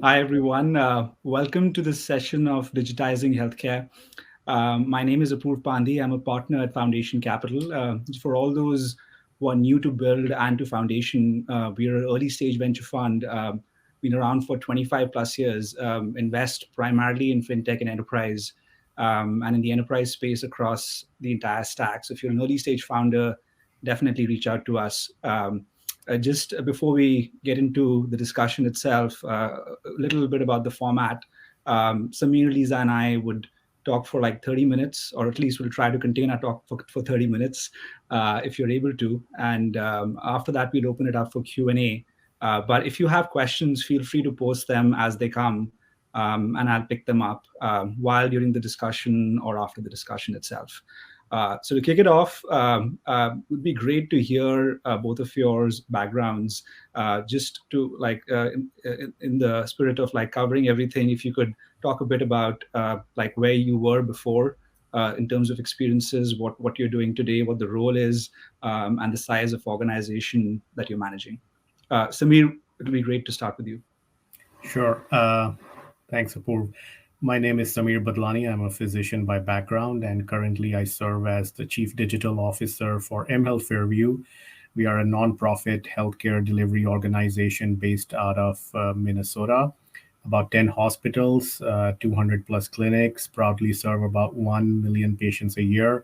Hi, everyone. Welcome to this session of Digitizing Healthcare. My name is Apoorv Pandey. I'm a partner at Foundation Capital. For all those who are new to Build and to Foundation, we are an early stage venture fund, been around for 25 plus years, invest primarily in fintech and enterprise, and in the enterprise space across the entire stack. So if you're an early stage founder, definitely reach out to us. Just before we get into the discussion itself, a little bit about the format. Samir, Lisa, and I would talk for like 30 minutes, or at least we'll try to contain our talk for 30 minutes if you're able to. And after that, we'll open it up for Q&A. But if you have questions, feel free to post them as they come, and I'll pick them up while during the discussion or after the discussion itself. So to kick it off, it would be great to hear both of yours backgrounds, just to in the spirit of like covering everything. If you could talk a bit about like where you were before in terms of experiences, what you're doing today, what the role is, and the size of organization that you're managing. Samir, it would be great to start with you. Sure. Thanks, Apoorv. My name is Samir Bhatlani. I'm a physician by background, and currently I serve as the Chief Digital Officer for mHealth Fairview. We are a nonprofit healthcare delivery organization based out of Minnesota. About 10 hospitals, 200 plus clinics, proudly serve about 1 million patients a year,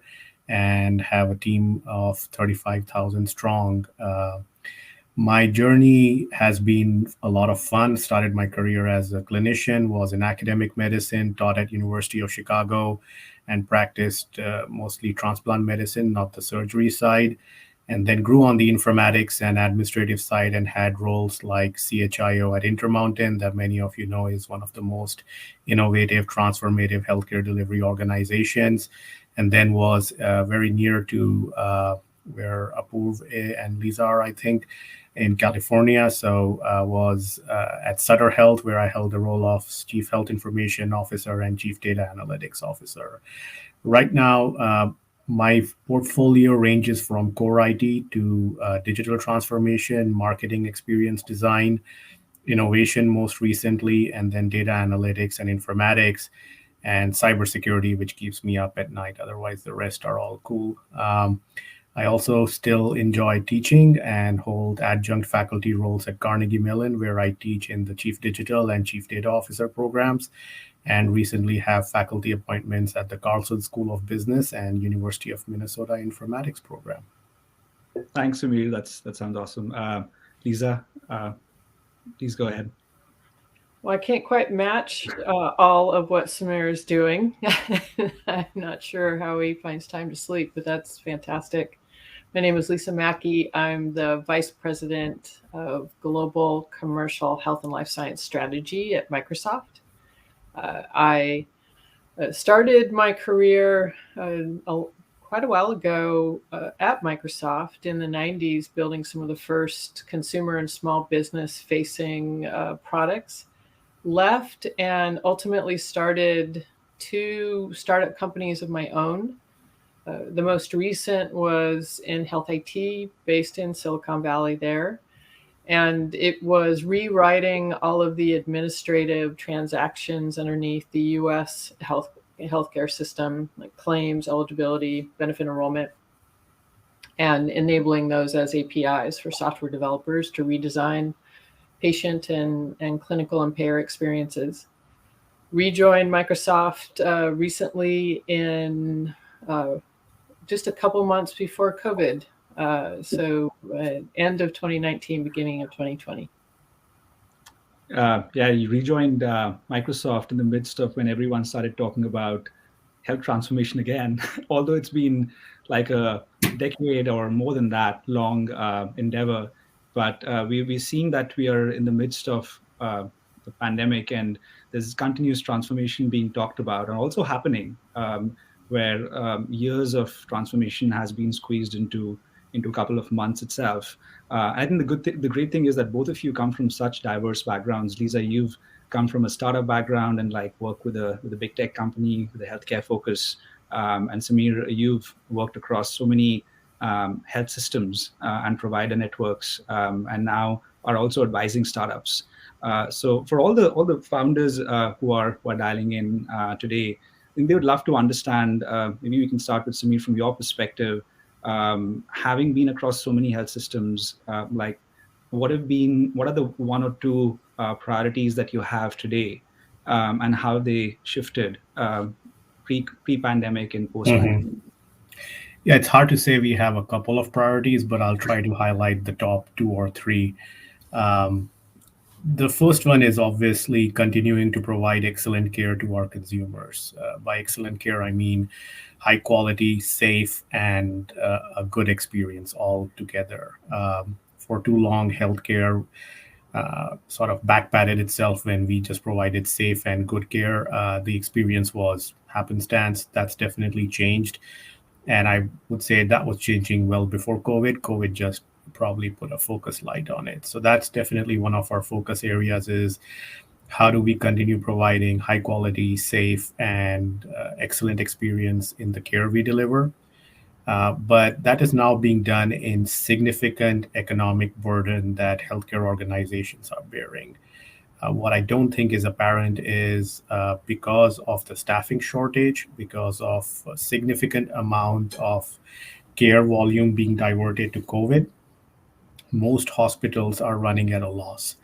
and have a team of 35,000 strong. My journey has been a lot of fun. Started my career as a clinician, was in academic medicine, taught at University of Chicago, and practiced mostly transplant medicine, not the surgery side. And then grew on the informatics and administrative side and had roles like CHIO at Intermountain, that many of you know is one of the most innovative, transformative healthcare delivery organizations. And then was very near to where Apoorv and Lisa are, I think, in California. So was at Sutter Health, where I held the role of Chief Health Information Officer and Chief Data Analytics Officer. Right now, my portfolio ranges from core IT to digital transformation, marketing experience design, innovation most recently, and then data analytics and informatics, and cybersecurity, which keeps me up at night. Otherwise, the rest are all cool. I also still enjoy teaching and hold adjunct faculty roles at Carnegie Mellon, where I teach in the Chief Digital and Chief Data Officer programs, and recently have faculty appointments at the Carlson School of Business and University of Minnesota Informatics program. Thanks, Samir. That sounds awesome. Lisa, please go ahead. Well, I can't quite match all of what Samir is doing. I'm not sure how he finds time to sleep, but that's fantastic. My name is Lisa Mackey. I'm the Vice President of Global Commercial Health and Life Science Strategy at Microsoft. I started my career quite a while ago at Microsoft in the 90s, building some of the first consumer and small business facing products. Left and ultimately started 2 startup companies of my own. The most recent was in health IT, based in Silicon Valley there. And it was rewriting all of the administrative transactions underneath the US healthcare system, like claims, eligibility, benefit enrollment, and enabling those as APIs for software developers to redesign patient and clinical and payer experiences. Rejoined Microsoft recently in just a couple months before COVID. So end of 2019, beginning of 2020. Yeah, you rejoined Microsoft in the midst of when everyone started talking about health transformation again, although it's been like a decade or more than that long endeavor. But we're seeing that we are in the midst of the pandemic, and there's continuous transformation being talked about and also happening, where years of transformation has been squeezed into a couple of months itself. I think the great thing is that both of you come from such diverse backgrounds. Lisa, you've come from a startup background and like work with a big tech company with a healthcare focus. And Samir, you've worked across so many health systems and provider networks, and now are also advising startups. So for all the founders who are dialing in today, I think they would love to understand. Maybe we can start with Samir from your perspective. Having been across so many health systems, like what are the one or two priorities that you have today, and how they shifted pre-pandemic and post-pandemic? Mhm. Yeah, it's hard to say we have a couple of priorities, but I'll try to highlight the top two or three. Um, the first one is obviously continuing to provide excellent care to our consumers. By excellent care, I mean high quality, safe, and a good experience all together. For too long, healthcare sort of backpatted itself when we just provided safe and good care. The experience was happenstance. That's definitely changed. And I would say that was changing well before COVID. COVID just probably put a focus light on it. So that's definitely one of our focus areas is how do we continue providing high quality, safe, and excellent experience in the care we deliver. But that is now being done in significant economic burden that healthcare organizations are bearing. What I don't think is apparent is because of the staffing shortage, because of a significant amount of care volume being diverted to COVID, most hospitals are running at a loss.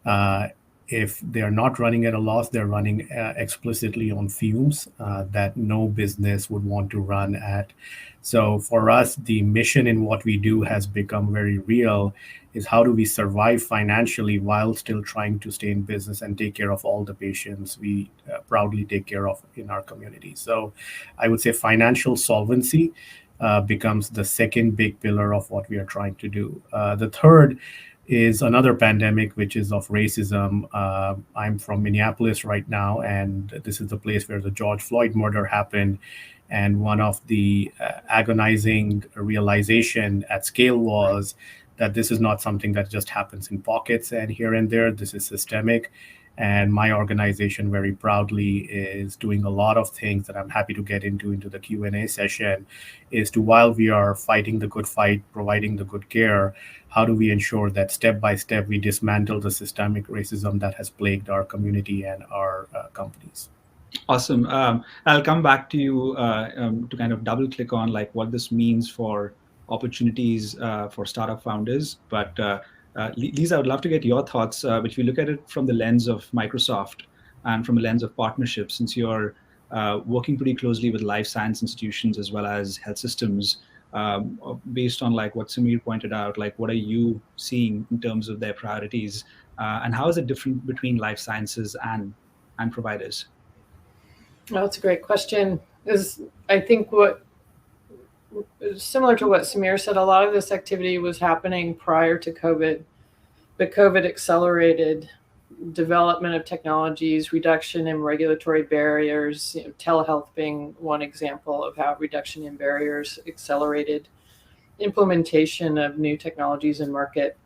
Uh, if they're not running at a loss, they're running explicitly on fumes that no business would want to run at. So for us, the mission in what we do has become very real is how do we survive financially while still trying to stay in business and take care of all the patients we proudly take care of in our community. So I would say financial solvency becomes the second big pillar of what we are trying to do. The third is another pandemic, which is of racism. I'm from Minneapolis right now, and this is the place where the George Floyd murder happened. And one of the agonizing realization at scale was that this is not something that just happens in pockets and here and there. This is systemic. And my organization very proudly is doing a lot of things that I'm happy to get into the Q&A session is to, while we are fighting the good fight, providing the good care, how do we ensure that step by step we dismantle the systemic racism that has plagued our community and our companies? Awesome. I'll come back to you to kind of double click on like what this means for opportunities for startup founders. But Lisa, I would love to get your thoughts. If you look at it from the lens of Microsoft and from a lens of partnership, since you're working pretty closely with life science institutions as well as health systems, based on like what Samir pointed out, like what are you seeing in terms of their priorities, and how is it different between life sciences and providers? Well, that's a great question. I think what similar to what Samir said, a lot of this activity was happening prior to COVID, but COVID accelerated development of technologies, reduction in regulatory barriers, telehealth being one example of how reduction in barriers accelerated implementation of new technologies in market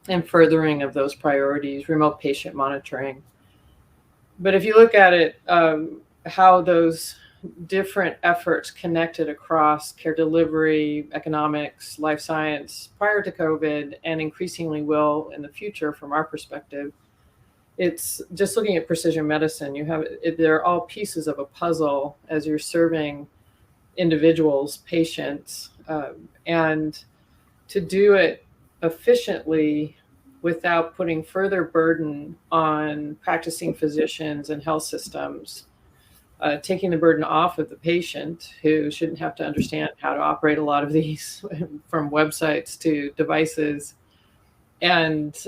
and furthering of those priorities, remote patient monitoring. But if you look at it, how those different efforts connected across care delivery, economics, life science prior to COVID, and increasingly will in the future from our perspective, it's just looking at precision medicine. They're all pieces of a puzzle as you're serving individuals, patients, and to do it efficiently without putting further burden on practicing physicians and health systems, taking the burden off of the patient who shouldn't have to understand how to operate a lot of these from websites to devices, and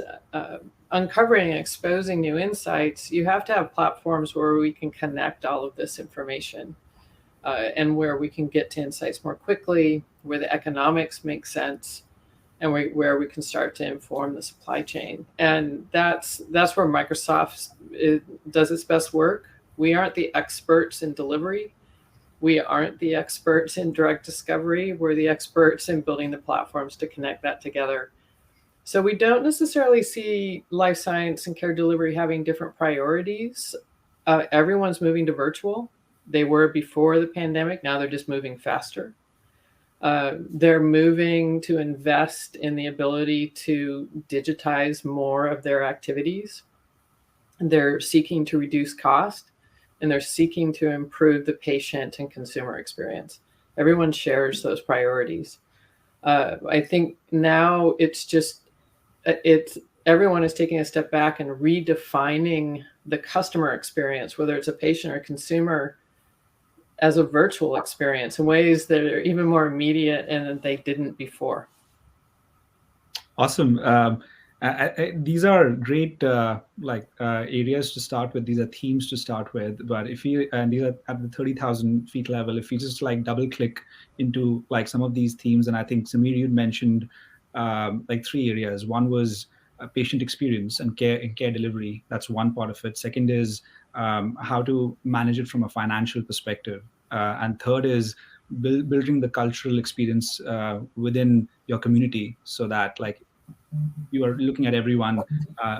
uncovering and exposing new insights. You have to have platforms where we can connect all of this information and where we can get to insights more quickly, where the economics make sense, and where we can start to inform the supply chain. And that's where Microsoft does its best work. We aren't the experts in delivery. We aren't the experts in drug discovery. We're the experts in building the platforms to connect that together. So we don't necessarily see life science and care delivery having different priorities. Everyone's moving to virtual. They were before the pandemic. Now they're just moving faster. They're moving to invest in the ability to digitize more of their activities. They're seeking to reduce cost, and they're seeking to improve the patient and consumer experience. Everyone shares those priorities. I think now it's everyone is taking a step back and redefining the customer experience, whether it's a patient or consumer, as a virtual experience in ways that are even more immediate and that they didn't before. Awesome. These are great areas to start with. These are themes to start with. But if you and these are at the 30,000 feet level, if you just like double click into like some of these themes, and I think Samir, you mentioned like three areas. One was patient experience and care delivery. That's one part of it. Second is how to manage it from a financial perspective, and third is building the cultural experience within your community, so that like you are looking at everyone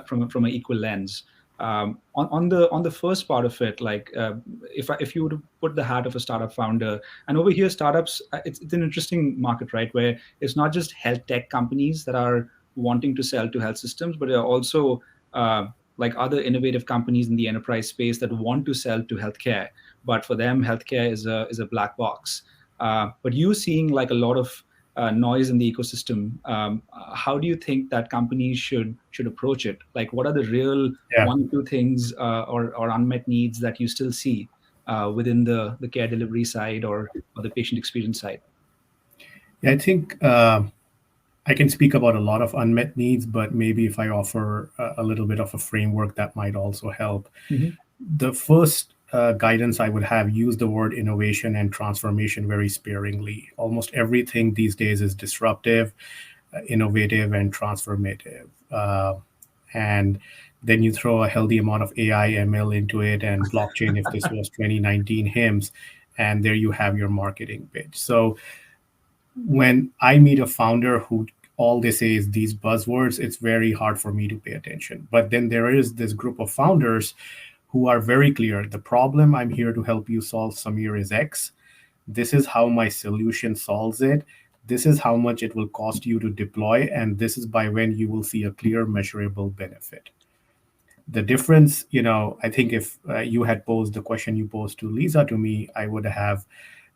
from an equal lens. On the first part of it, like if you were to put the hat of a startup founder, and over here startups, it's an interesting market, right, where it's not just health tech companies that are wanting to sell to health systems, but there are also like other innovative companies in the enterprise space that want to sell to healthcare, but for them healthcare is a black box. But you seeing like a lot of noise in the ecosystem. How do you think that companies should approach it? Like, what are the real one or two things or unmet needs that you still see within the care delivery side or the patient experience side? Yeah, I think I can speak about a lot of unmet needs, but maybe if I offer a little bit of a framework that might also help. Mm-hmm. The first guidance I would have, use the word innovation and transformation very sparingly. Almost everything these days is disruptive, innovative, and transformative. And then you throw a healthy amount of AI, ML into it, and blockchain if this was 2019 HIMSS, and there you have your marketing pitch. So when I meet a founder who all they say is these buzzwords, it's very hard for me to pay attention. But then there is this group of founders who are very clear. The problem I'm here to help you solve, Samir, is X. This is how my solution solves it. This is how much it will cost you to deploy. And this is by when you will see a clear, measurable benefit. The difference, I think if you had posed the question you posed to Lisa to me, I would have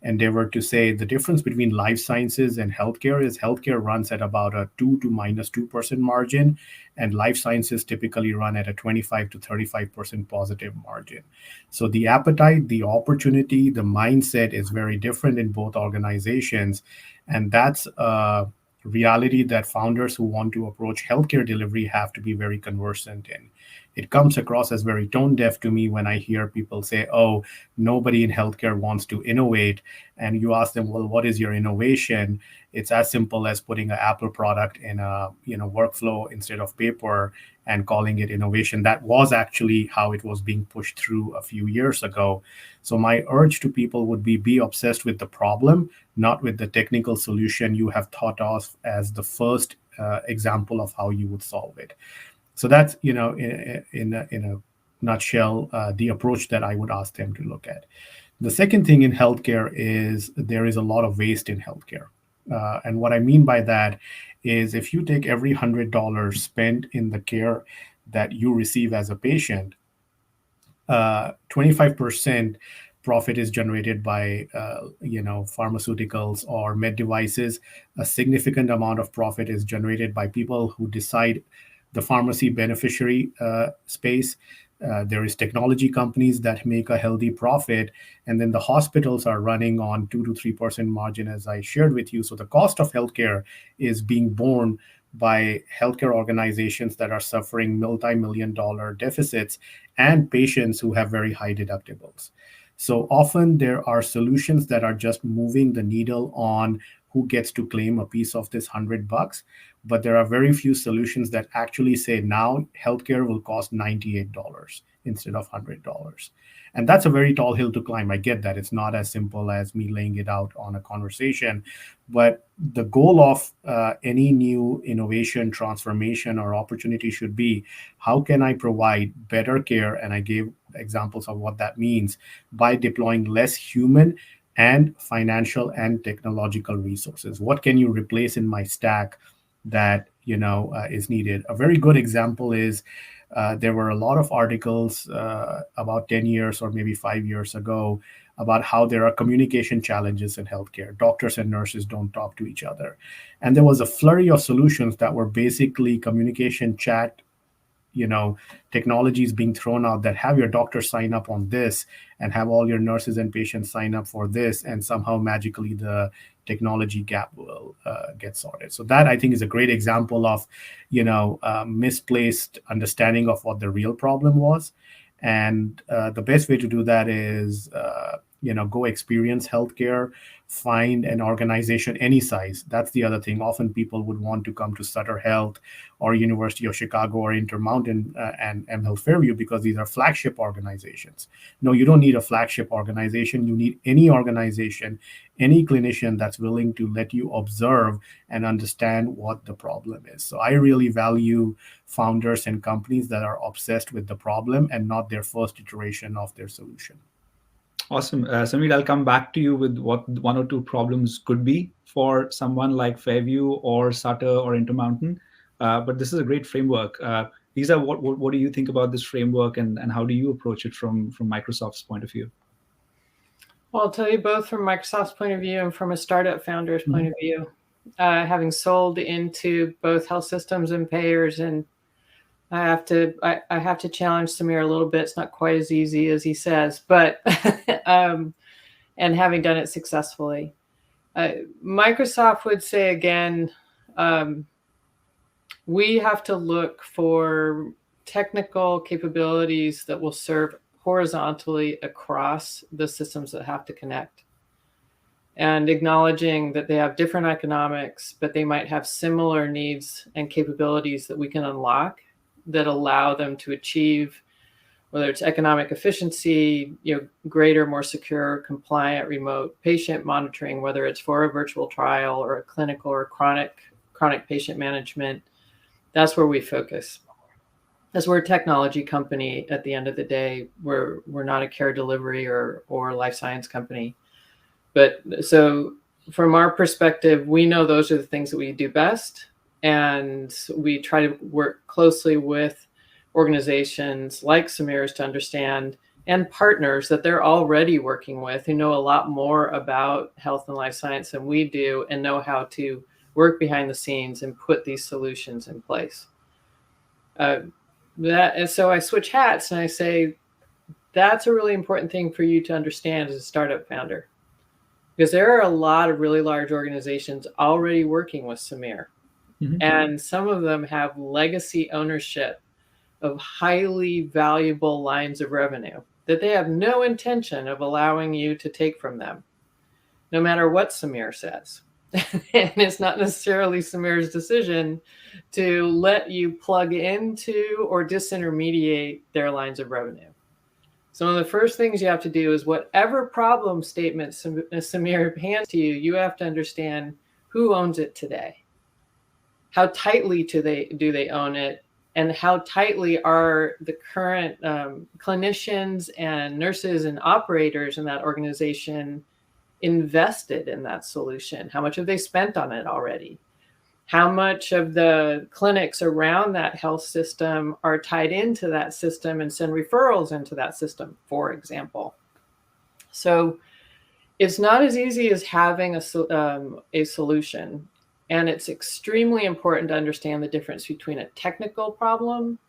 endeavored to say the difference between life sciences and healthcare is healthcare runs at about a 2 to minus 2% margin, and life sciences typically run at a 25 to 35% positive margin. So the appetite, the opportunity, the mindset is very different in both organizations. And that's a reality that founders who want to approach healthcare delivery have to be very conversant in. It comes across as very tone deaf to me when I hear people say, oh, nobody in healthcare wants to innovate. And you ask them, well, what is your innovation? It's as simple as putting an Apple product in a workflow instead of paper and calling it innovation. That was actually how it was being pushed through a few years ago. So my urge to people would be obsessed with the problem, not with the technical solution you have thought of as the first example of how you would solve it. So that's, in a nutshell, the approach that I would ask them to look at. The second thing in healthcare is there is a lot of waste in healthcare. And what I mean by that is if you take every $100 spent in the care that you receive as a patient, 25% profit is generated by pharmaceuticals or med devices. A significant amount of profit is generated by people who decide the pharmacy beneficiary space. There is technology companies that make a healthy profit, and then the hospitals are running on 2 to 3% margin, as I shared with you. So the cost of healthcare is being borne by healthcare organizations that are suffering multi-million-dollar deficits and patients who have very high deductibles. So often there are solutions that are just moving the needle on who gets to claim a piece of this $100, but there are very few solutions that actually say now healthcare will cost $98 instead of $100. And that's a very tall hill to climb. I get that. It's not as simple as me laying it out on a conversation. But the goal of any new innovation, transformation, or opportunity should be, how can I provide better care? And I gave examples of what that means by deploying less human and financial and technological resources. What can you replace in my stack that is needed? A very good example is there were a lot of articles about 10 years or maybe 5 years ago about how there are communication challenges in healthcare. Doctors and nurses don't talk to each other. And there was a flurry of solutions that were basically communication chat technologies being thrown out that have your doctor sign up on this and have all your nurses and patients sign up for this, and somehow magically the technology gap will get sorted. So that, I think, is a great example of misplaced understanding of what the real problem was. And the best way to do that is go experience healthcare, find an organization any size. That's the other thing. Often people would want to come to Sutter Health or University of Chicago or Intermountain and mHealth Fairview because these are flagship organizations. No, you don't need a flagship organization. You need any organization, any clinician that's willing to let you observe and understand what the problem is. So I really value founders and companies that are obsessed with the problem and not their first iteration of their solution. Awesome. Samir, I'll come back to you with what one or two problems could be for someone like Fairview or Sutter or Intermountain. But this is a great framework. Lisa, what do you think about this framework, and how do you approach it from Microsoft's point of view? Well, I'll tell you both from Microsoft's point of view and from a startup founder's point of view. Having sold into both health systems and payers, and I have to challenge Samir a little bit. It's not quite as easy as he says, but and having done it successfully, Microsoft would say again, we have to look for technical capabilities that will serve horizontally across the systems that have to connect, and acknowledging that they have different economics, but they might have similar needs and capabilities that we can unlock that allow them to achieve, whether it's economic efficiency, greater, more secure, compliant, remote patient monitoring, whether it's for a virtual trial or a clinical or chronic patient management. That's where we focus. As we're a technology company, at the end of the day, we're not a care delivery or life science company. But so from our perspective, we know those are the things that we do best. And we try to work closely with organizations like Samir's to understand, and partners that they're already working with who know a lot more about health and life science than we do, and know how to work behind the scenes and put these solutions in place. And so I switch hats and I say, that's a really important thing for you to understand as a startup founder, because there are a lot of really large organizations already working with Samir. Mm-hmm. And some of them have legacy ownership of highly valuable lines of revenue that they have no intention of allowing you to take from them, no matter what Samir says. And it's not necessarily Samir's decision to let you plug into or disintermediate their lines of revenue. So one of the first things you have to do is, whatever problem statement Samir hands to you, you have to understand who owns it today. How tightly do they own it, and how tightly are the current clinicians and nurses and operators in that organization invested in that solution? How much have they spent on it already? How much of the clinics around that health system are tied into that system and send referrals into that system, for example? So it's not as easy as having a solution. And it's extremely important to understand the difference between a technical problem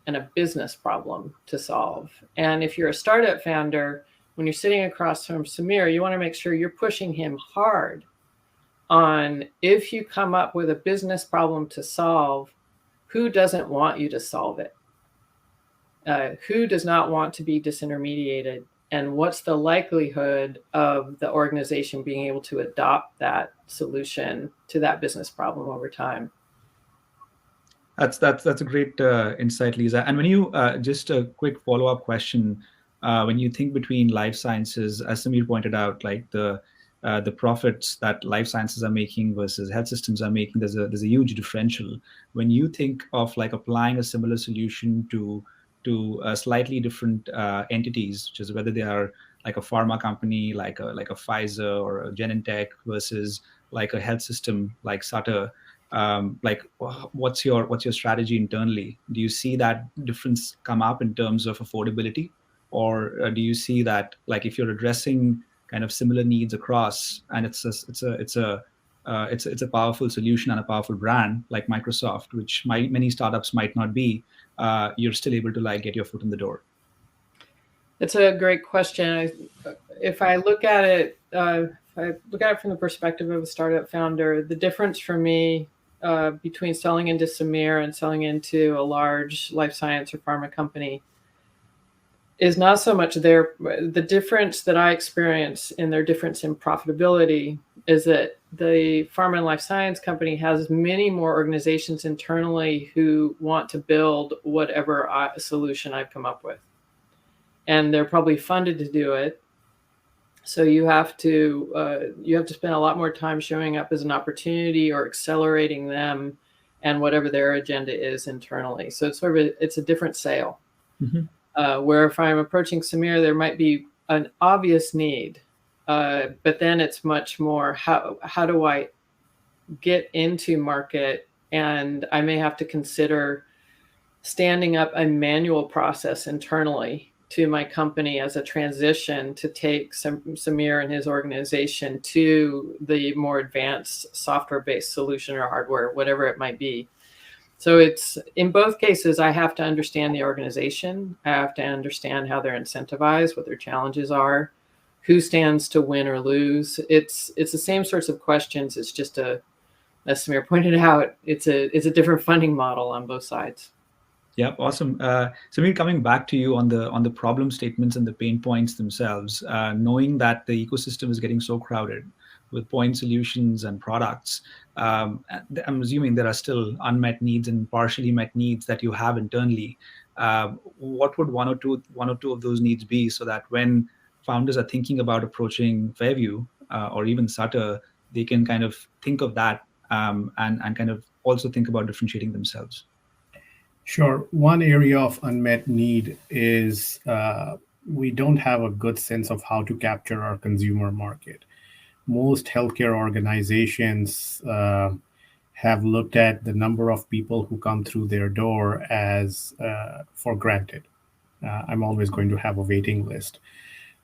and a business problem to solve. And if you're a startup founder, when you're sitting across from Samir, you want to make sure you're pushing him hard on, if you come up with a business problem to solve, who doesn't want you to solve it? Who does not want to be disintermediated? And what's the likelihood of the organization being able to adopt that solution to that business problem over time? That's a great insight, Lisa. And when you just a quick follow-up question, when you think between life sciences, as Samir pointed out, like the profits that life sciences are making versus health systems are making, there's a huge differential. When you think of like applying a similar solution to slightly different entities, which is whether they are like a pharma company, like a Pfizer or a Genentech versus like a health system like Sutter? Like, what's your strategy internally? Do you see that difference come up in terms of affordability, or do you see that, like, if you're addressing kind of similar needs across, and it's a powerful solution and a powerful brand like Microsoft, which many startups might not be, you're still able to like get your foot in the door? It's a great question. If I look at it, from the perspective of a startup founder, the difference for me between selling into Samir and selling into a large life science or pharma company is not so much the difference that I experience in their difference in profitability is that the pharma and life science company has many more organizations internally who want to build whatever solution I've come up with. And they're probably funded to do it. So you have to spend a lot more time showing up as an opportunity or accelerating them and whatever their agenda is internally. So it's a different sale. Mm-hmm. Where if I'm approaching Samir, there might be an obvious need, but then it's much more how do I get into market, and I may have to consider standing up a manual process internally to my company as a transition to take Samir and his organization to the more advanced software-based solution or hardware, whatever it might be. So it's, in both cases, I have to understand the organization. I have to understand how they're incentivized, what their challenges are, who stands to win or lose. It's the same sorts of questions. It's just as Samir pointed out, it's a different funding model on both sides. Yeah, awesome. Samir, coming back to you on the problem statements and the pain points themselves, knowing that the ecosystem is getting so crowded with point solutions and products, I'm assuming there are still unmet needs and partially met needs that you have internally. What would one or two of those needs be, so that when founders are thinking about approaching Fairview or even Sutter, they can kind of think of that and kind of also think about differentiating themselves? Sure. One area of unmet need is we don't have a good sense of how to capture our consumer market. Most healthcare organizations have looked at the number of people who come through their door as for granted. I'm always going to have a waiting list.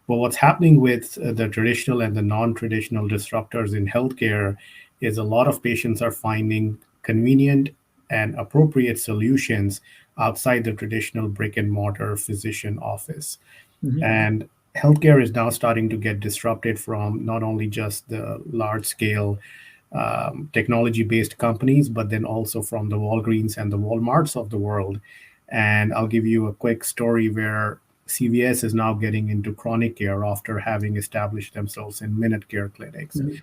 But what's happening with the traditional and the non-traditional disruptors in healthcare is a lot of patients are finding convenient and appropriate solutions outside the traditional brick and mortar physician office. Mm-hmm. And healthcare is now starting to get disrupted from not only just the large scale technology-based companies, but then also from the Walgreens and the Walmarts of the world. And I'll give you a quick story where CVS is now getting into chronic care after having established themselves in minute care clinics. Mm-hmm.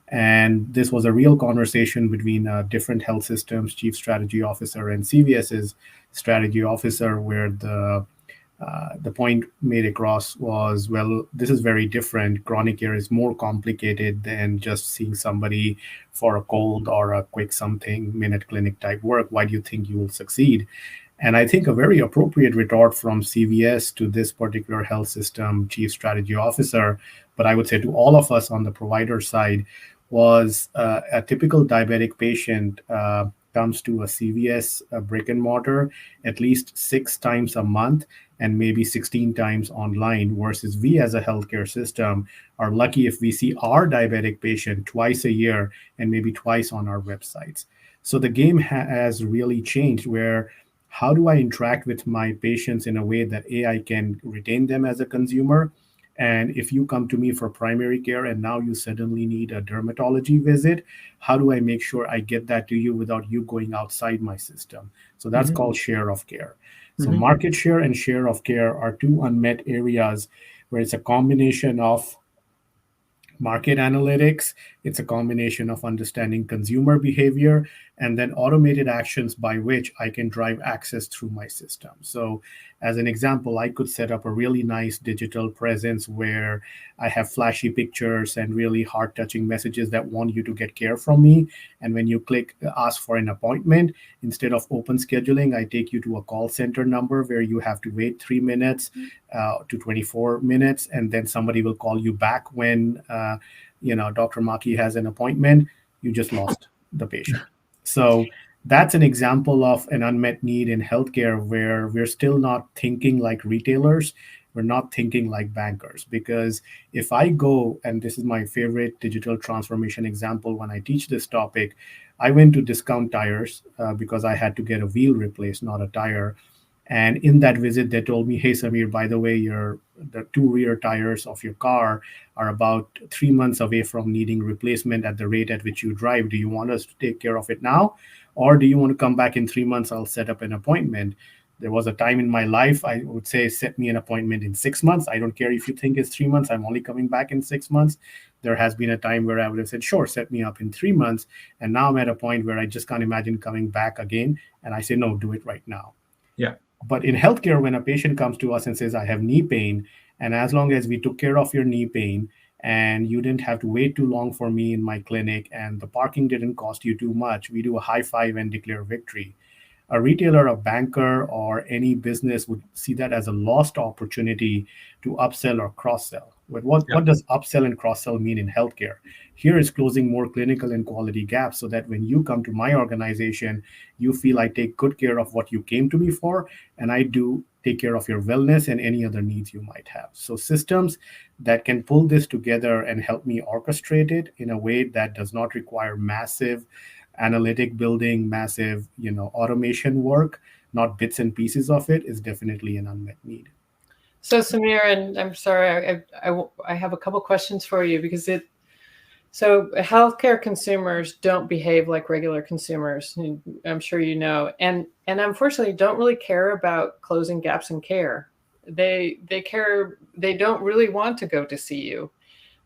And this was a real conversation between different health systems, chief strategy officer, and CVS's strategy officer, where the point made across was, well, this is very different. Chronic care is more complicated than just seeing somebody for a cold or a quick something minute clinic type work. Why do you think you will succeed? And I think a very appropriate retort from CVS to this particular health system chief strategy officer, but I would say to all of us on the provider side, was a typical diabetic patient comes to a CVS brick and mortar at least 6 times a month and maybe 16 times online, versus we as a healthcare system are lucky if we see our diabetic patient twice a year and maybe twice on our websites. So the game has really changed, where how do I interact with my patients in a way that I can retain them as a consumer? And if you come to me for primary care and now you suddenly need a dermatology visit, how do I make sure I get that to you without you going outside my system? So that's mm-hmm. called share of care. So mm-hmm. market share and share of care are two unmet areas where it's a combination of market analytics, It's a combination of understanding consumer behavior and then automated actions by which I can drive access through my system. So, as an example, I could set up a really nice digital presence where I have flashy pictures and really heart touching messages that want you to get care from me. And when you click ask for an appointment, instead of open scheduling, I take you to a call center number where you have to wait 3 minutes to 24 minutes, and then somebody will call you back when Dr. Mackey has an appointment. You just lost the patient. So that's an example of an unmet need in healthcare where we're still not thinking like retailers. We're not thinking like bankers. Because if I go, and this is my favorite digital transformation example when I teach this topic, I went to Discount Tires because I had to get a wheel replaced, not a tire. And in that visit, they told me, "Hey, Samir, by the way, the two rear tires of your car are about 3 months away from needing replacement at the rate at which you drive. Do you want us to take care of it now? Or do you want to come back in 3 months? I'll set up an appointment." There was a time in my life I would say, set me an appointment in 6 months. I don't care if you think it's 3 months. I'm only coming back in 6 months. There has been a time where I would have said, sure, set me up in 3 months. And now I'm at a point where I just can't imagine coming back again. And I say, no, do it right now. Yeah. But in healthcare, when a patient comes to us and says, I have knee pain, and as long as we took care of your knee pain and you didn't have to wait too long for me in my clinic and the parking didn't cost you too much, we do a high five and declare victory. A retailer, a banker, or any business would see that as a lost opportunity to upsell or cross-sell. But what does upsell and cross-sell mean in healthcare? Here is closing more clinical and quality gaps so that when you come to my organization, you feel I take good care of what you came to me for, and I do take care of your wellness and any other needs you might have. So systems that can pull this together and help me orchestrate it in a way that does not require massive analytic building, massive, automation work, not bits and pieces of it, is definitely an unmet need. So Samir, and I'm sorry, I have a couple questions for you because so healthcare consumers don't behave like regular consumers. I'm sure you know, and unfortunately don't really care about closing gaps in care. They don't really want to go to see you.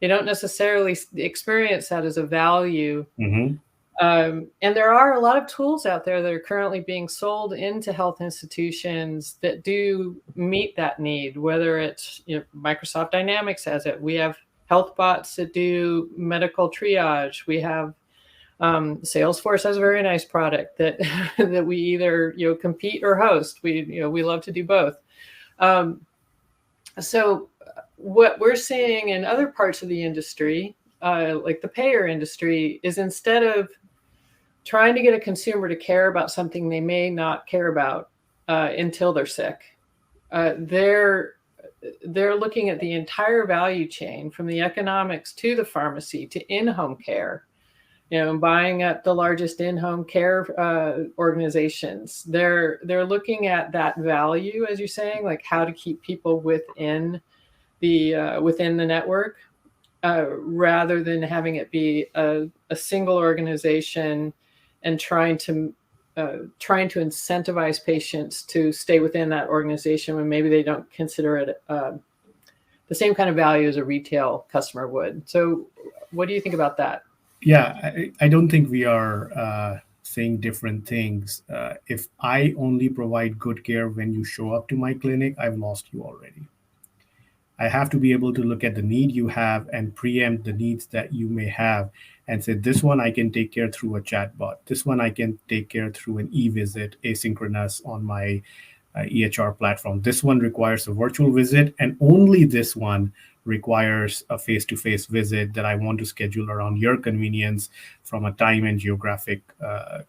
They don't necessarily experience that as a value. Mm-hmm. And there are a lot of tools out there that are currently being sold into health institutions that do meet that need, whether it's Microsoft Dynamics has it. We have health bots that do medical triage. We have Salesforce has a very nice product that that we either compete or host. We love to do both. So what we're seeing in other parts of the industry, like the payer industry, is instead of trying to get a consumer to care about something they may not care about until they're sick, they're looking at the entire value chain from the economics to the pharmacy to in-home care, buying up the largest in-home care organizations. They're looking at that value, as you're saying, like how to keep people within the network, rather than having it be a single organization and trying to incentivize patients to stay within that organization when maybe they don't consider it the same kind of value as a retail customer would. So what do you think about that? Yeah, I don't think we are saying different things. If I only provide good care when you show up to my clinic, I've lost you already. I have to be able to look at the need you have and preempt the needs that you may have and say, this one I can take care through a chatbot. This one I can take care through an e-visit, asynchronous on my EHR platform. This one requires a virtual visit, and only this one requires a face-to-face visit that I want to schedule around your convenience from a time and geographic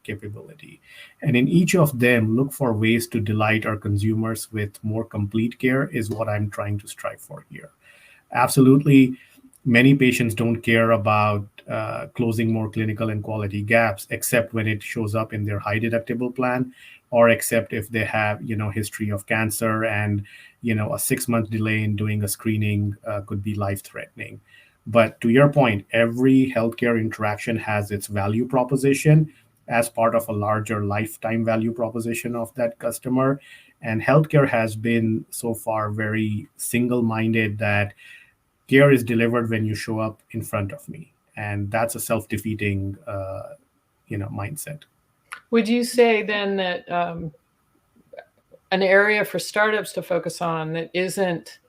capability. And in each of them, look for ways to delight our consumers with more complete care is what I'm trying to strive for here. Absolutely, many patients don't care about closing more clinical and quality gaps, except when it shows up in their high deductible plan, or except if they have, history of cancer and, a 6-month delay in doing a screening could be life-threatening. But to your point, every healthcare interaction has its value proposition as part of a larger lifetime value proposition of that customer. And healthcare has been so far very single-minded that care is delivered when you show up in front of me. and that's a self-defeating mindset. Would you say then that an area for startups to focus on that isn't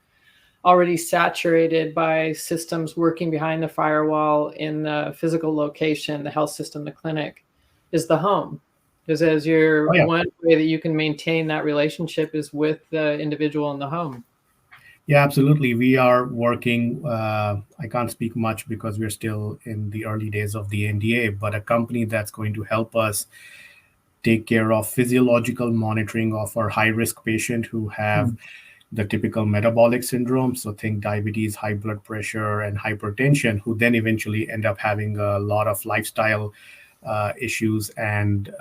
already saturated by systems working behind the firewall in the physical location, the health system, the clinic, is the home? Because as your one way that you can maintain that relationship is with the individual in the home. Yeah, absolutely. We are working. I can't speak much because we're still in the early days of the NDA, but a company that's going to help us take care of physiological monitoring of our high-risk patient who have the typical metabolic syndrome. So think diabetes, high blood pressure, and hypertension, who then eventually end up having a lot of lifestyle issues and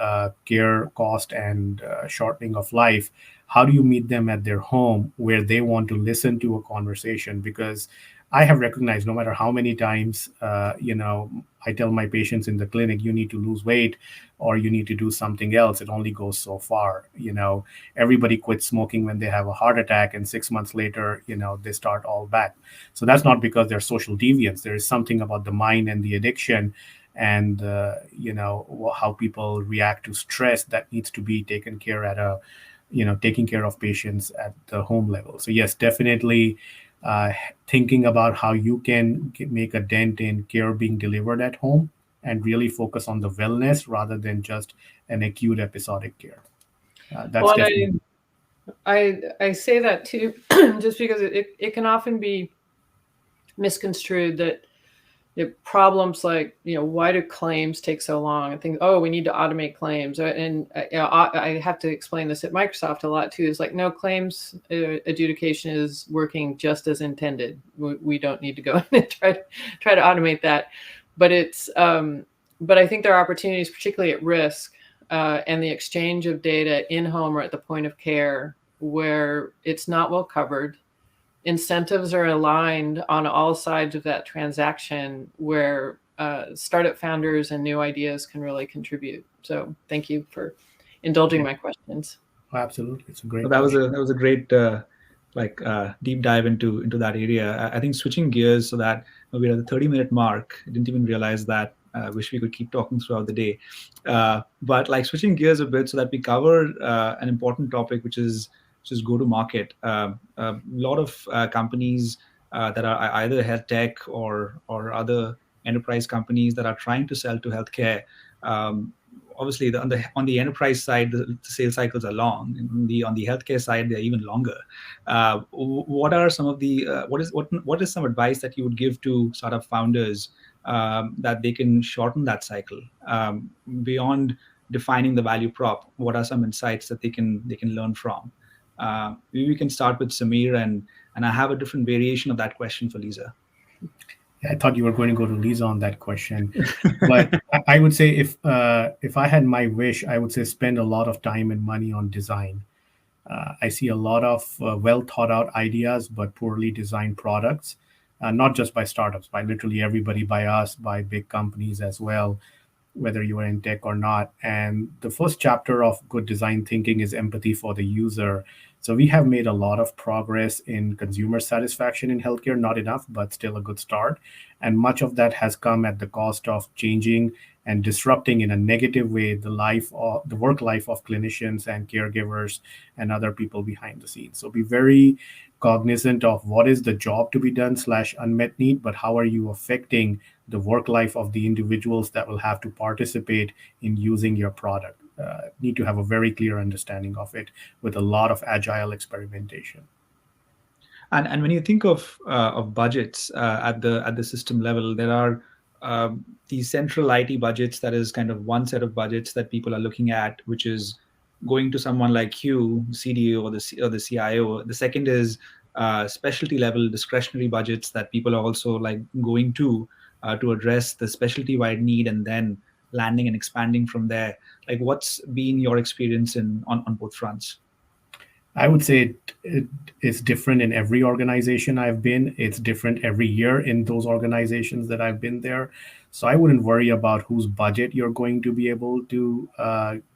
care cost and shortening of life. How do you meet them at their home where they want to listen to a conversation? Because I have recognized no matter how many times, I tell my patients in the clinic, you need to lose weight or you need to do something else. It only goes so far. Everybody quits smoking when they have a heart attack, and 6 months later, they start all back. So that's not because they're social deviants. There is something about the mind and the addiction and how people react to stress that needs to be taken care taking care of patients at the home level. So yes, definitely thinking about how you can make a dent in care being delivered at home and really focus on the wellness rather than just an acute episodic care. That's definitely. I say that too, just because it can often be misconstrued that problems like, why do claims take so long? I think, we need to automate claims. And I have to explain this at Microsoft a lot too. It's like, no, claims adjudication is working just as intended. We don't need to go in and try to automate that. But but I think there are opportunities, particularly at risk, and the exchange of data in home or at the point of care where it's not well covered. Incentives are aligned on all sides of that transaction where startup founders and new ideas can really contribute. So thank you for indulging my questions. Oh, absolutely. It's a great that was a great deep dive into that area. I think switching gears so that we're at the 30-minute mark. I didn't even realize that. Wish we could keep talking throughout the day. But switching gears a bit so that we cover an important topic, which is go to market. A lot of companies that are either health tech or other enterprise companies that are trying to sell to healthcare. Obviously, on the enterprise side, the sales cycles are long. On the healthcare side, they're even longer. What are some of the what is some advice that you would give to startup founders that they can shorten that cycle beyond defining the value prop? What are some insights that they can learn from? Maybe we can start with Samir, and I have a different variation of that question for Lisa. I thought you were going to go to Lisa on that question, but I would say if I had my wish, I would say spend a lot of time and money on design. I see a lot of well thought out ideas, but poorly designed products, not just by startups, by literally everybody, by us, by big companies as well, whether you are in tech or not. And the first chapter of good design thinking is empathy for the user. So we have made a lot of progress in consumer satisfaction in healthcare, not enough, but still a good start. And much of that has come at the cost of changing and disrupting in a negative way the work life of clinicians and caregivers and other people behind the scenes. So be very cognizant of what is the job to be done / unmet need, but how are you affecting the work life of the individuals that will have to participate in using your product. Need to have a very clear understanding of it with a lot of agile experimentation. And when you think of budgets at the system level, there are these central IT budgets. That is kind of one set of budgets that people are looking at, which is going to someone like you, CDO or the CIO. The second is specialty level discretionary budgets that people are also going to address the specialty wide need, and then landing and expanding from there. What's been your experience on both fronts? I would say it's different in every organization I've been. It's different every year in those organizations that I've been there. So I wouldn't worry about whose budget you're going to be able to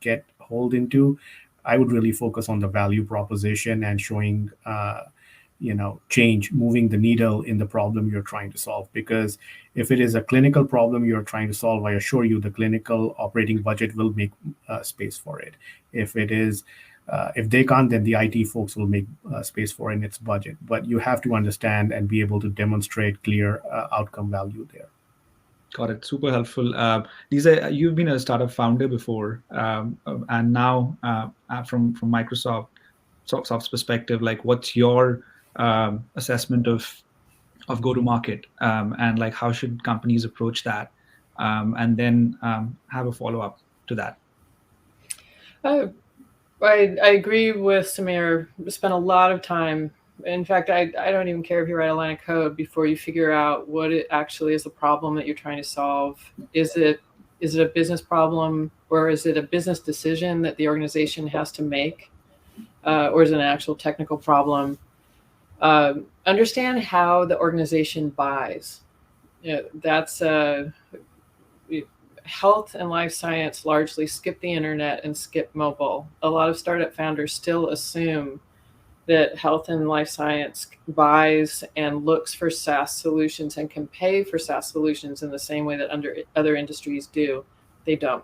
get hold into. I would really focus on the value proposition and showing change, moving the needle in the problem you're trying to solve. Because if it is a clinical problem you're trying to solve, I assure you the clinical operating budget will make space for it. If it is, if they can't, then the IT folks will make space for it in its budget. But you have to understand and be able to demonstrate clear outcome value there. Got it. Super helpful. Lisa, you've been a startup founder before, and now from Microsoft's perspective, like, what's your assessment of go-to-market, and like how should companies approach that, and then have a follow-up to that. I agree with Samir. Spend a lot of time. In fact, I don't even care if you write a line of code before you figure out what it actually is the problem that you're trying to solve. Is it a business problem, or is it a business decision that the organization has to make, or is it an actual technical problem? Understand how the organization buys. That's health and life science largely skip the internet and skip mobile. A lot of startup founders still assume that health and life science buys and looks for SaaS solutions and can pay for SaaS solutions in the same way that other industries do. They don't.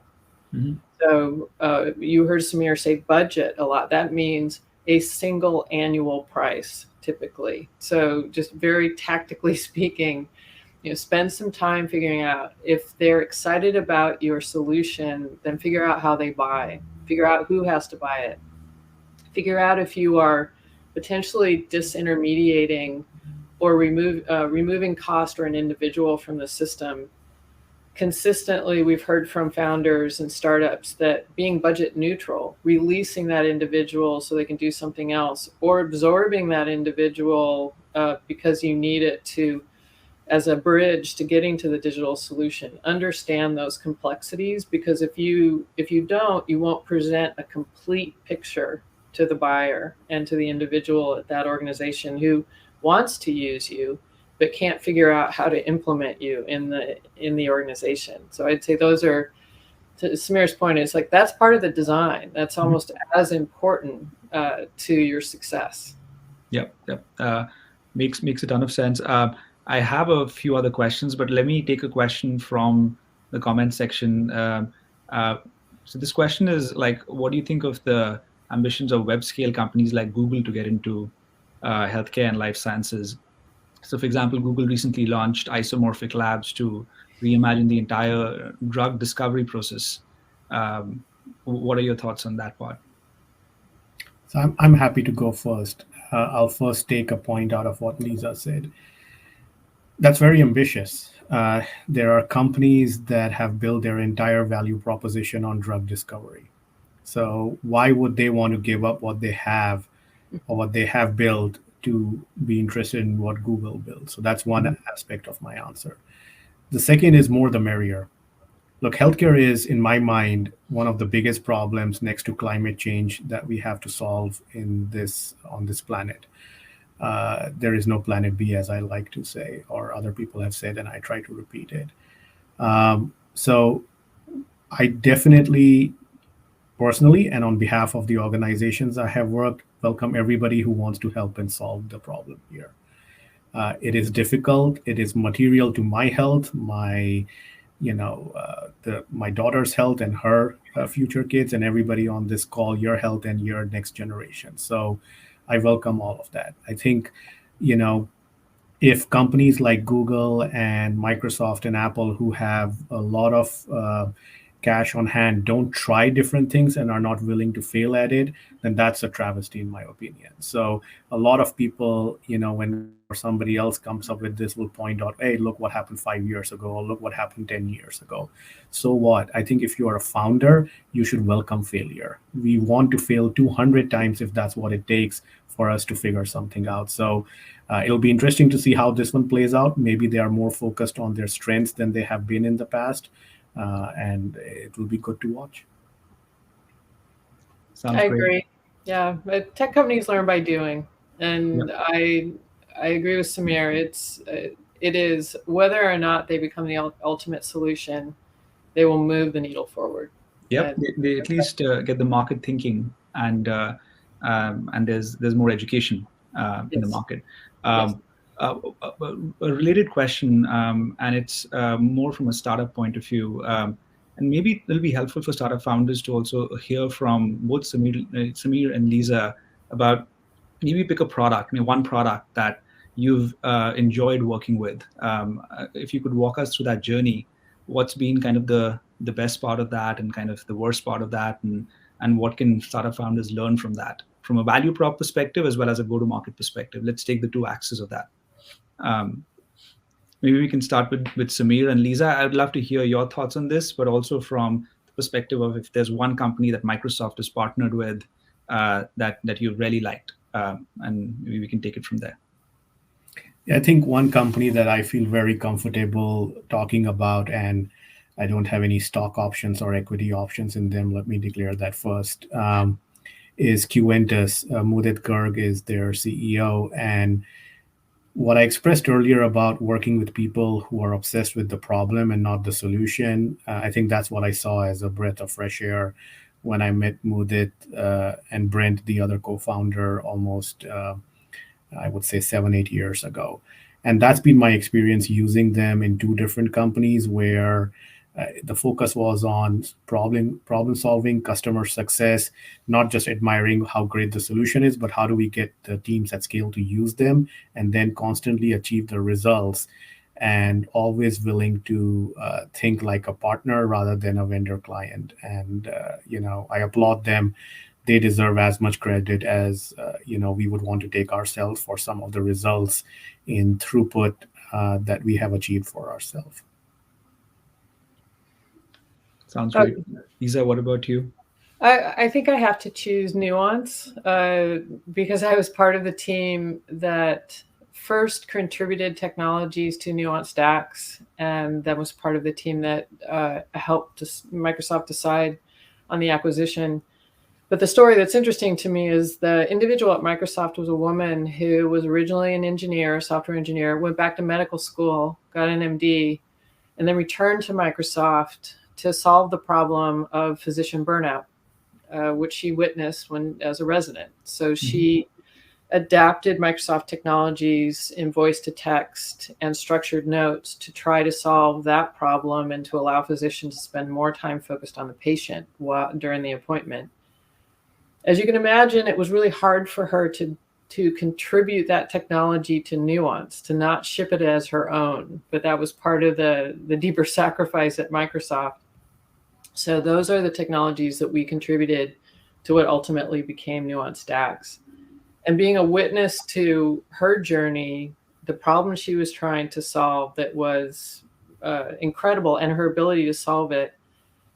Mm-hmm. So you heard Samir say budget a lot. That means a single annual price, typically. So just very tactically speaking, spend some time figuring out if they're excited about your solution, then figure out how they buy, figure out who has to buy it, figure out if you are potentially disintermediating or removing cost or an individual from the system. Consistently, we've heard from founders and startups that being budget neutral, releasing that individual so they can do something else, or absorbing that individual because you need it as a bridge to getting to the digital solution. Understand those complexities, because if you don't, you won't present a complete picture to the buyer and to the individual at that organization who wants to use you but can't figure out how to implement you in the organization. So I'd say those are, to Samir's point, it's like that's part of the design. That's almost as important to your success. Yep. Makes a ton of sense. I have a few other questions, but let me take a question from the comment section. So this question is like, what do you think of the ambitions of web scale companies like Google to get into healthcare and life sciences? So for example, Google recently launched isomorphic labs to reimagine the entire drug discovery process. What are your thoughts on that part? So I'm happy to go first. I'll first take a point out of what Lisa said. That's very ambitious. There are companies that have built their entire value proposition on drug discovery. So why would they want to give up what they have or what they have built to be interested in what Google built? So that's one aspect of my answer. The second is more the merrier. Look, healthcare is, in my mind, one of the biggest problems next to climate change that we have to solve on this planet. There is no planet B, as I like to say, or other people have said, and I try to repeat it. So I definitely, personally, and on behalf of the organizations I have worked, welcome everybody who wants to help and solve the problem here. It is difficult. It is material to my health, my daughter's health and her future kids, and everybody on this call, your health and your next generation. So I welcome all of that. I think, if companies like Google and Microsoft and Apple, who have a lot of cash on hand, don't try different things and are not willing to fail at it, then that's a travesty, in my opinion. So a lot of people, when somebody else comes up with this, will point out, hey, look what happened 5 years ago, or look what happened 10 years ago. So what? I think if you are a founder, you should welcome failure. We want to fail 200 times if that's what it takes for us to figure something out. So it'll be interesting to see how this one plays out. Maybe they are more focused on their strengths than they have been in the past. And it will be good to watch. Sounds I great. agree. Yeah, but tech companies learn by doing, and yeah. I agree with Samir. It is whether or not they become the ultimate solution, they will move the needle forward. Yep, they at least get the market thinking, and there's more education in the Yes. market. Yes. A related question, and it's more from a startup point of view. And maybe it'll be helpful for startup founders to also hear from both Samir and Lisa about maybe pick a product, one product that you've enjoyed working with. If you could walk us through that journey, what's been kind of the best part of that and kind of the worst part of that, and what can startup founders learn from that, from a value prop perspective as well as a go-to-market perspective. Let's take the two axes of that. Um, Maybe we can start with Samir and Lisa. I'd love to hear your thoughts on this, but also from the perspective of if there's one company that Microsoft has partnered with that you really liked, and maybe we can take it from there. I think one company that I feel very comfortable talking about, and I don't have any stock options or equity options in them, let me declare that first, is Qventus. Mudit Garg is their CEO. And what I expressed earlier about working with people who are obsessed with the problem and not the solution, I think that's what I saw as a breath of fresh air when I met Mudit and Brent, the other co-founder, almost, I would say, 7, 8 years ago. And that's been my experience using them in two different companies where the focus was on problem solving, customer success, not just admiring how great the solution is, but how do we get the teams at scale to use them and then constantly achieve the results, and always willing to think like a partner rather than a vendor client. And I applaud them. They deserve as much credit as we would want to take ourselves for some of the results in throughput that we have achieved for ourselves. Sounds great. Lisa, what about you? I think I have to choose Nuance because I was part of the team that first contributed technologies to Nuance Stacks, and that was part of the team that helped Microsoft decide on the acquisition. But the story that's interesting to me is the individual at Microsoft was a woman who was originally an engineer, software engineer, went back to medical school, got an MD, and then returned to Microsoft to solve the problem of physician burnout, which she witnessed as a resident. So she adapted Microsoft technologies in voice to text and structured notes to try to solve that problem and to allow physicians to spend more time focused on the patient during the appointment. As you can imagine, it was really hard for her to contribute that technology to Nuance, to not ship it as her own. But that was part of the deeper sacrifice at Microsoft. So those are the technologies that we contributed to what ultimately became Nuance Stacks. And being a witness to her journey, the problem she was trying to solve that was incredible, and her ability to solve it.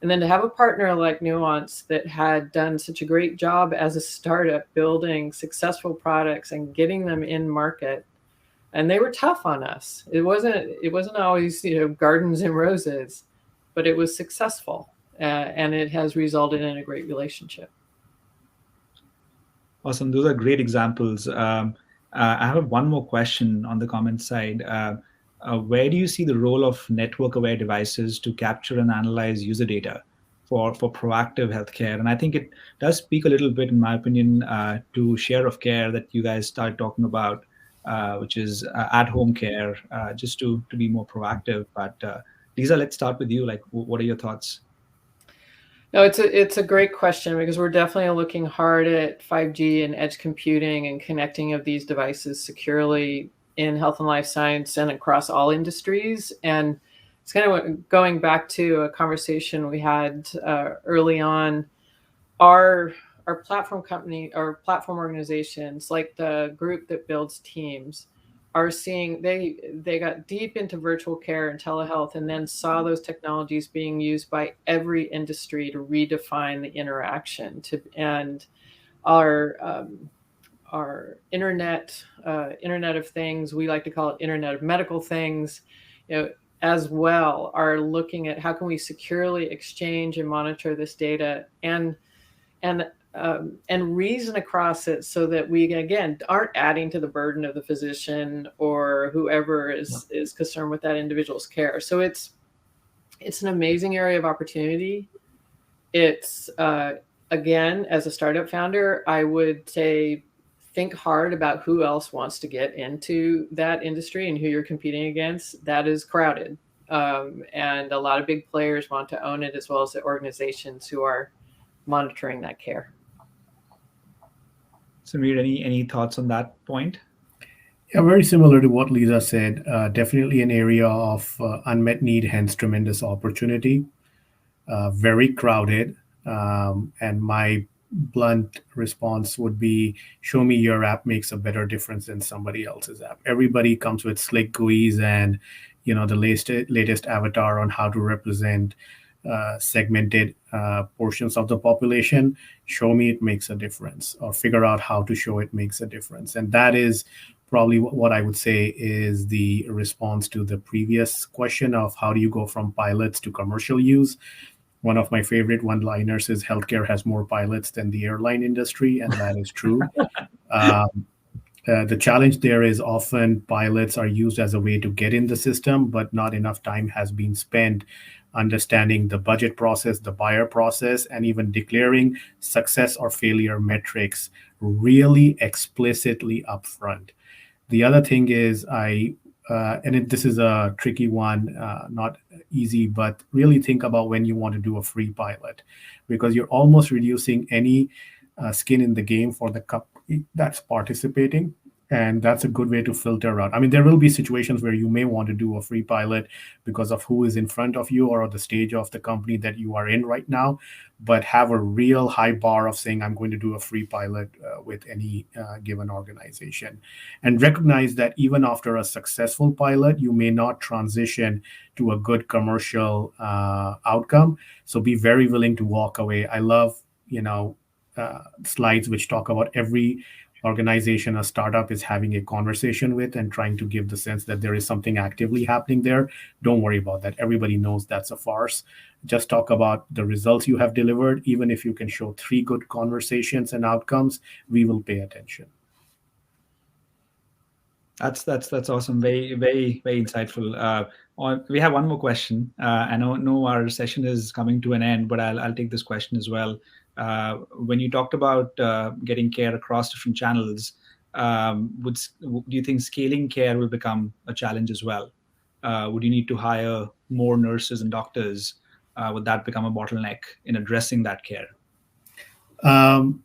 And then to have a partner like Nuance that had done such a great job as a startup building successful products and getting them in market. And they were tough on us. It wasn't always, gardens and roses, but it was successful. And it has resulted in a great relationship. Awesome. Those are great examples. I have one more question on the comment side. Where do you see the role of network-aware devices to capture and analyze user data for proactive healthcare? And I think it does speak a little bit, in my opinion, to share of care that you guys started talking about, which is at-home care, just to be more proactive. But Lisa, let's start with you. Like, what are your thoughts? No, it's a great question because we're definitely looking hard at 5G and edge computing and connecting of these devices securely in health and life science and across all industries. And it's kind of going back to a conversation we had early on. Our platform company or platform organizations, like the group that builds Teams, are seeing they got deep into virtual care and telehealth, and then saw those technologies being used by every industry to redefine the interaction. And our internet of things, we like to call it Internet of Medical Things, as well, are looking at how can we securely exchange and monitor this data and reason across it so that we, again, aren't adding to the burden of the physician or whoever is concerned with that individual's care. So it's an amazing area of opportunity. It's, again, as a startup founder, I would say think hard about who else wants to get into that industry and who you're competing against. That is crowded. And a lot of big players want to own it, as well as the organizations who are monitoring that care. Samir, any thoughts on that point? Yeah, very similar to what Lisa said. Definitely an area of unmet need, hence tremendous opportunity. Very crowded. And my blunt response would be, show me your app makes a better difference than somebody else's app. Everybody comes with slick GUIs and the latest avatar on how to represent segmented portions of the population. Show me it makes a difference, or figure out how to show it makes a difference. And that is probably what I would say is the response to the previous question of how do you go from pilots to commercial use. One of my favorite one-liners is healthcare has more pilots than the airline industry, and that is true. The challenge there is often pilots are used as a way to get in the system, but not enough time has been spent understanding the budget process, the buyer process, and even declaring success or failure metrics really explicitly upfront. The other thing is this is a tricky one, not easy, but really think about when you want to do a free pilot, because you're almost reducing any skin in the game for the company that's participating. And that's a good way to filter out. I mean, there will be situations where you may want to do a free pilot because of who is in front of you or the stage of the company that you are in right now, but have a real high bar of saying, I'm going to do a free pilot with any given organization. And recognize that even after a successful pilot, you may not transition to a good commercial outcome. So be very willing to walk away. I love, slides which talk about every organization a startup is having a conversation with and trying to give the sense that there is something actively happening there. Don't worry about that. Everybody knows that's a farce. Just talk about the results you have delivered. Even if you can show 3 good conversations and outcomes, we will pay attention. That's awesome. Very, very, very insightful. We have one more question. I know our session is coming to an end, but I'll take this question as well. When you talked about getting care across different channels, do you think scaling care will become a challenge as well? Would you need to hire more nurses and doctors? Would that become a bottleneck in addressing that care? The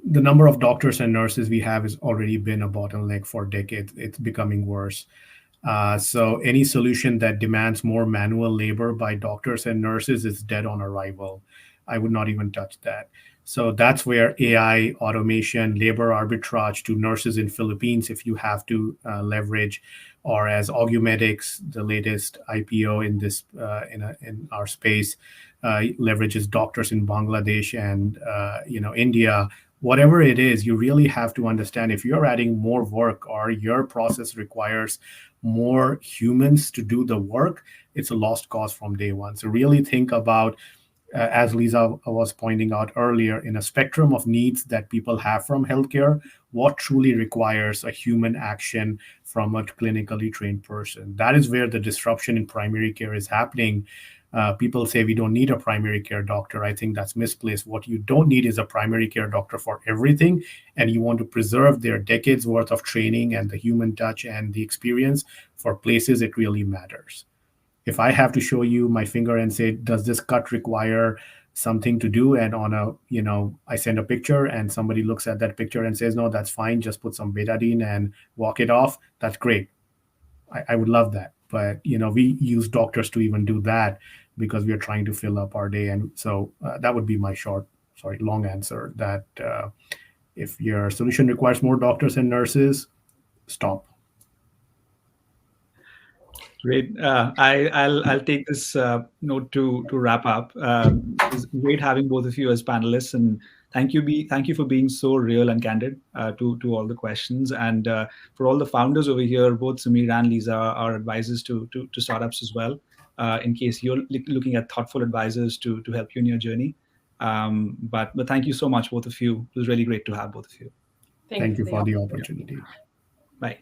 number of doctors and nurses we have has already been a bottleneck for decades. It's becoming worse. So any solution that demands more manual labor by doctors and nurses is dead on arrival. I would not even touch that. So that's where AI, automation, labor arbitrage to nurses in Philippines, if you have to leverage, or as Augumedics, the latest IPO in this in our space, leverages doctors in Bangladesh and India. Whatever it is, you really have to understand if you're adding more work or your process requires more humans to do the work, it's a lost cause from day one. So really think about, as Lisa was pointing out earlier, in a spectrum of needs that people have from healthcare, what truly requires a human action from a clinically trained person. That is where the disruption in primary care is happening. People say we don't need a primary care doctor. I think that's misplaced. What you don't need is a primary care doctor for everything, and you want to preserve their decades worth of training and the human touch and the experience for places it really matters. If I have to show you my finger and say, does this cut require something to do? And I send a picture and somebody looks at that picture and says, no, that's fine. Just put some betadine and walk it off. That's great. I would love that. But, we use doctors to even do that because we are trying to fill up our day. And so that would be my long answer, that if your solution requires more doctors and nurses, stop. Great. I'll take this note to wrap up. It's great having both of you as panelists, and thank you for being so real and candid to all the questions, and for all the founders over here. Both Samir and Lisa are advisors to startups as well. In case you're looking at thoughtful advisors to help you in your journey. But thank you so much, both of you. It was really great to have both of you. Thank you for the opportunity. Bye.